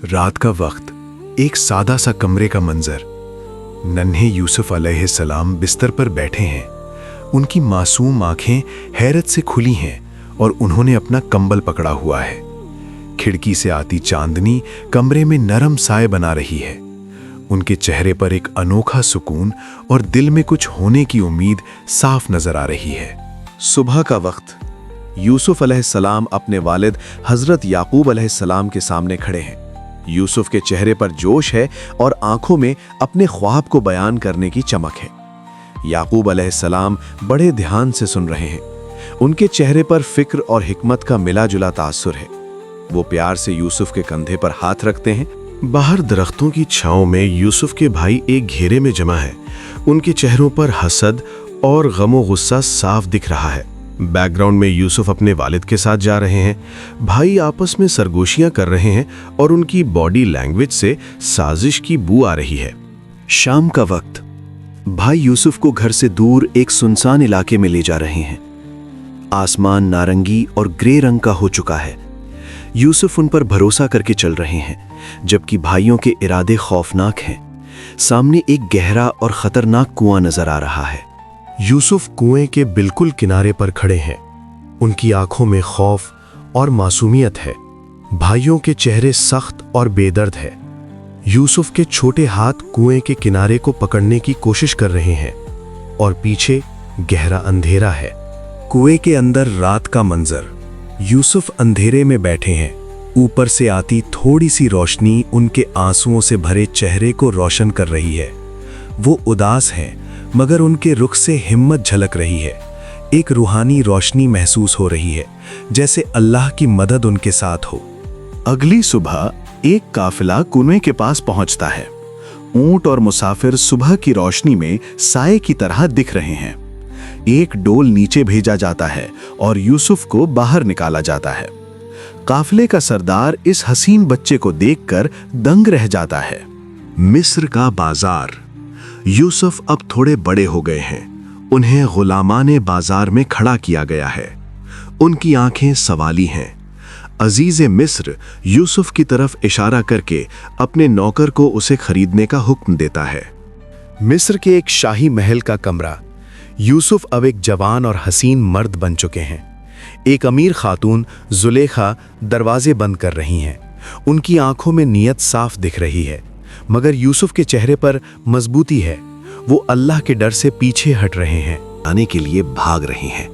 रात का वक्त, एक सादा सा कमरे का मंजर। नन्हे यूसुफ अलैहिस्सलाम बिस्तर पर बैठे हैं। उनकी मासूम आंखें हैरत से खुली हैं और उन्होंने अपना कंबल पकड़ा हुआ है। खिड़की से आती चांदनी कमरे में नरम साए बना रही है। उनके चेहरे पर एक अनोखा सुकून और दिल में कुछ होने की उम्मीद साफ नजर आ रही है। सुबह का वक्त, यूसुफ अलैहिस्सलाम अपने वालिद हजरत याकूब अलैहिस्सलाम के सामने खड़े हैं। यूसुफ के चेहरे पर जोश है और आंखों में अपने ख्वाब को बयान करने की चमक है। याकूब अलैहिस्सलाम बड़े ध्यान से सुन रहे हैं। उनके चेहरे पर फिक्र और हिकमत का मिला जुला तासुर है। वो प्यार से यूसुफ के कंधे पर हाथ रखते हैं। बाहर दरख्तों की छांव में यूसुफ के भाई एक घेरे में जमा है। उनके चेहरों पर हसद और गमो गुस्सा साफ दिख रहा है। बैकग्राउंड में यूसुफ अपने वालिद के साथ जा रहे हैं। भाई आपस में सरगोशियां कर रहे हैं और उनकी बॉडी लैंग्वेज से साजिश की बू आ रही है। शाम का वक्त, भाई यूसुफ को घर से दूर एक सुनसान इलाके में ले जा रहे हैं। आसमान नारंगी और ग्रे रंग का हो चुका है। यूसुफ उन पर भरोसा करके चल रहे हैं, जबकि भाइयों के इरादे खौफनाक हैं। सामने एक गहरा और खतरनाक कुआं नजर आ रहा है। यूसुफ कुएं के बिल्कुल किनारे पर खड़े हैं। उनकी आंखों में खौफ और मासूमियत है। भाइयों के चेहरे सख्त और बेदर्द है। यूसुफ के छोटे हाथ कुएं के किनारे को पकड़ने की कोशिश कर रहे हैं और पीछे गहरा अंधेरा है। कुएं के अंदर रात का मंजर। यूसुफ अंधेरे में बैठे हैं। ऊपर से आती थोड़ी सी रोशनी उनके आंसुओं से भरे चेहरे को रोशन कर रही है। वो उदास हैं, मगर उनके रुख से हिम्मत झलक रही है। एक रूहानी रोशनी महसूस हो रही है, जैसे अल्लाह की मदद उनके साथ हो। अगली सुबह एक काफिला कुएं के पास पहुंचता है। ऊंट और मुसाफिर सुबह की रोशनी में साए की तरह दिख रहे हैं। एक डोल नीचे भेजा जाता है और यूसुफ को बाहर निकाला जाता है। काफिले का सरदार इस हसीन बच्चे को देखकर दंग रह जाता है। मिस्र का बाजार। यूसुफ अब थोड़े बड़े हो गए हैं। उन्हें गुलामाने बाजार में खड़ा किया गया है। उनकी आंखें सवाली हैं। अजीज़े मिस्र यूसुफ की तरफ इशारा करके अपने नौकर को उसे खरीदने का हुक्म देता है। मिस्र के एक शाही महल का कमरा। यूसुफ अब एक जवान और हसीन मर्द बन चुके हैं। एक अमीर खातून जुलेखा दरवाजे बंद कर रही हैं। उनकी आंखों में नियत साफ दिख रही है, मगर यूसुफ के चेहरे पर मजबूती है। वो अल्लाह के डर से पीछे हट रहे हैं, आने के लिए भाग रहे हैं।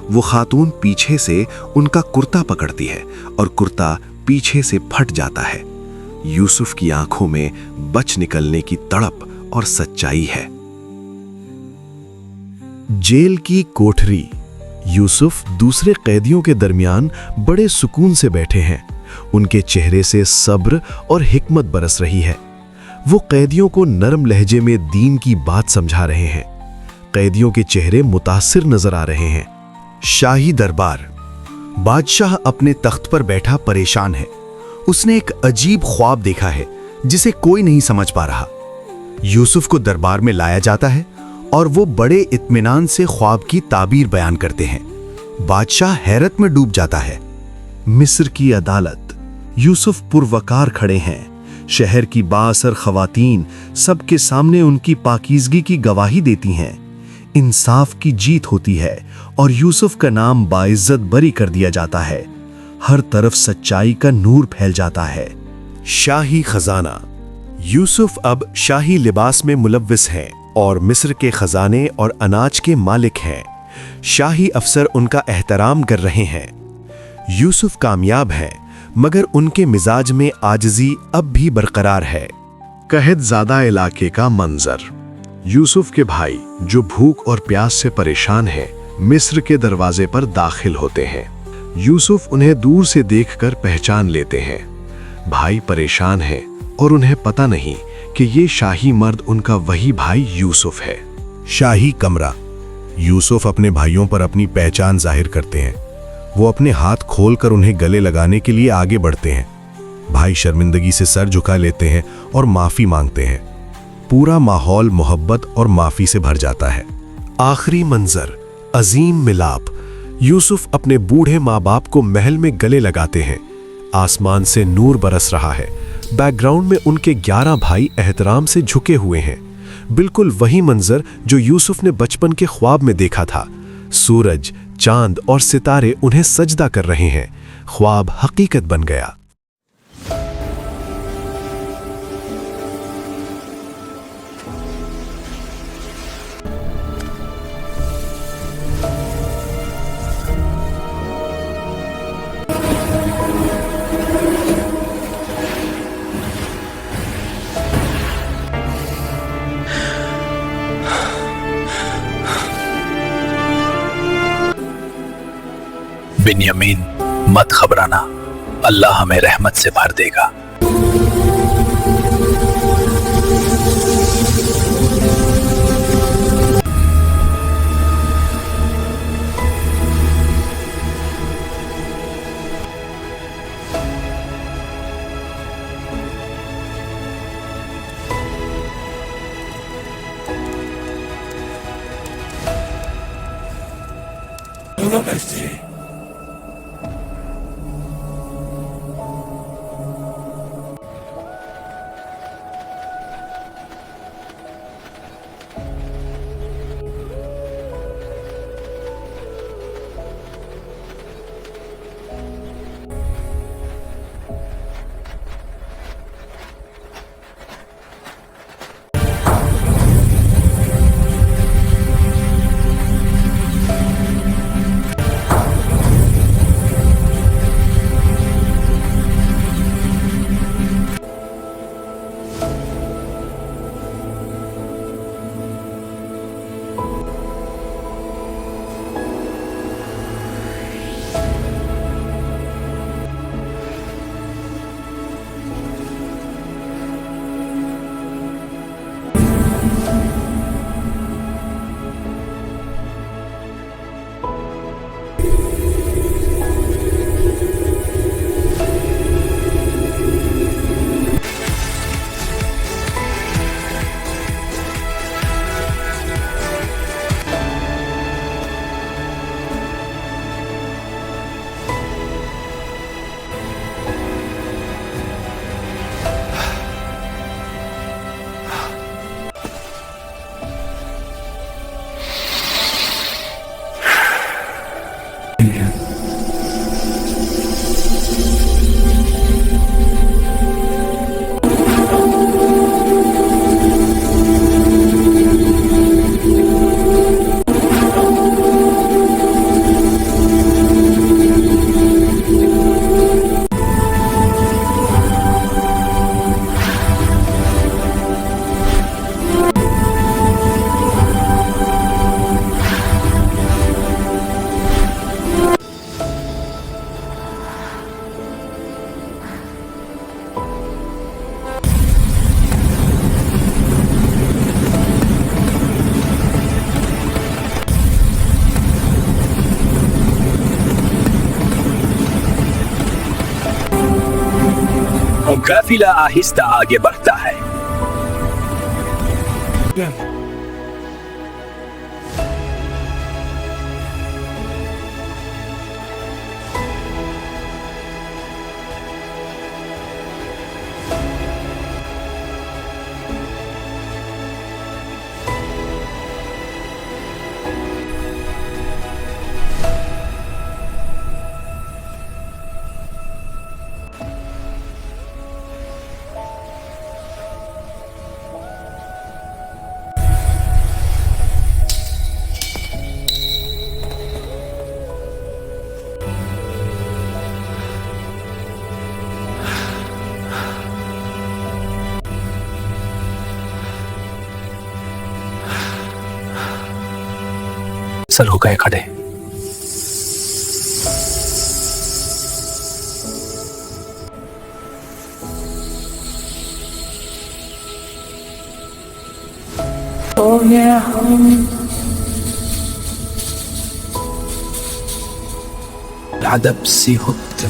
वो खातून पीछे से उनका कुर्ता पकड़ती है और कुर्ता पीछे से फट जाता है। यूसुफ की आंखों में बच निकलने की तड़प और सच्चाई है। जेल की कोठरी। यूसुफ दूसरे कैदियों के दरमियान बड़े सुकून से बैठे हैं। उनके चेहरे से सब्र और हिकमत बरस रही है। वो कैदियों को नरम लहजे में दीन की बात समझा रहे हैं। कैदियों के चेहरे मुतासिर नजर आ रहे हैं। शाही दरबार। बादशाह अपने तख्त पर बैठा परेशान है। उसने एक अजीब ख्वाब देखा है जिसे कोई नहीं समझ पा रहा। यूसुफ को दरबार में लाया जाता है और वो बड़े इत्मीनान से ख्वाब की ताबीर बयान करते हैं। बादशाह हैरत में डूब जाता है। मिस्र की अदालत। यूसुफ पुरवकार खड़े हैं। शहर की बाअसर खवातीन सबके सामने उनकी पाकीज़गी की गवाही देती हैं। इंसाफ की जीत होती है और यूसुफ का नाम बाइज्जत बरी कर दिया जाता है। हर तरफ सच्चाई का नूर फैल जाता है। शाही खजाना। यूसुफ अब शाही लिबास में मुलव्विस हैं और मिस्र के खजाने और अनाज के मालिक हैं। शाही अफसर उनका एहतराम कर रहे हैं। यूसुफ कामयाब हैं, मगर उनके मिजाज में आजिज़ी अब भी बरकरार है। कहतज़ादा इलाके का मंजर। यूसुफ के भाई, जो भूख और प्यास से परेशान हैं, मिस्र के दरवाजे पर दाखिल होते हैं। यूसुफ उन्हें दूर से देखकर पहचान लेते हैं। भाई परेशान हैं और उन्हें पता नहीं कि ये शाही मर्द उनका वही भाई यूसुफ है। शाही कमरा। यूसुफ अपने भाइयों पर अपनी पहचान जाहिर करते हैं। वो अपने हाथ खोलकर उन्हें गले लगाने के लिए आगे बढ़ते हैं। भाई शर्मिंदगी से सर झुका लेते हैं और माफी मांगते हैं। पूरा माहौल मोहब्बत और माफी से भर जाता है। आखिरी मंजर, अजीम मिलाप। यूसुफ अपने बूढ़े माँ बाप को महल में गले लगाते हैं। आसमान से नूर बरस रहा है। बैकग्राउंड में उनके 11 भाई एहतराम से झुके हुए हैं। बिल्कुल वही मंजर जो यूसुफ ने बचपन के ख्वाब में देखा था। सूरज, चांद और सितारे उन्हें सजदा कर रहे हैं। ख्वाब हकीकत बन गया। बिन्यामीन, मत घबराना, अल्लाह हमें रहमत से भर देगा। काफिला आहिस्ता आगे बढ़ता है। सर हो गए खड़े। अदब से होते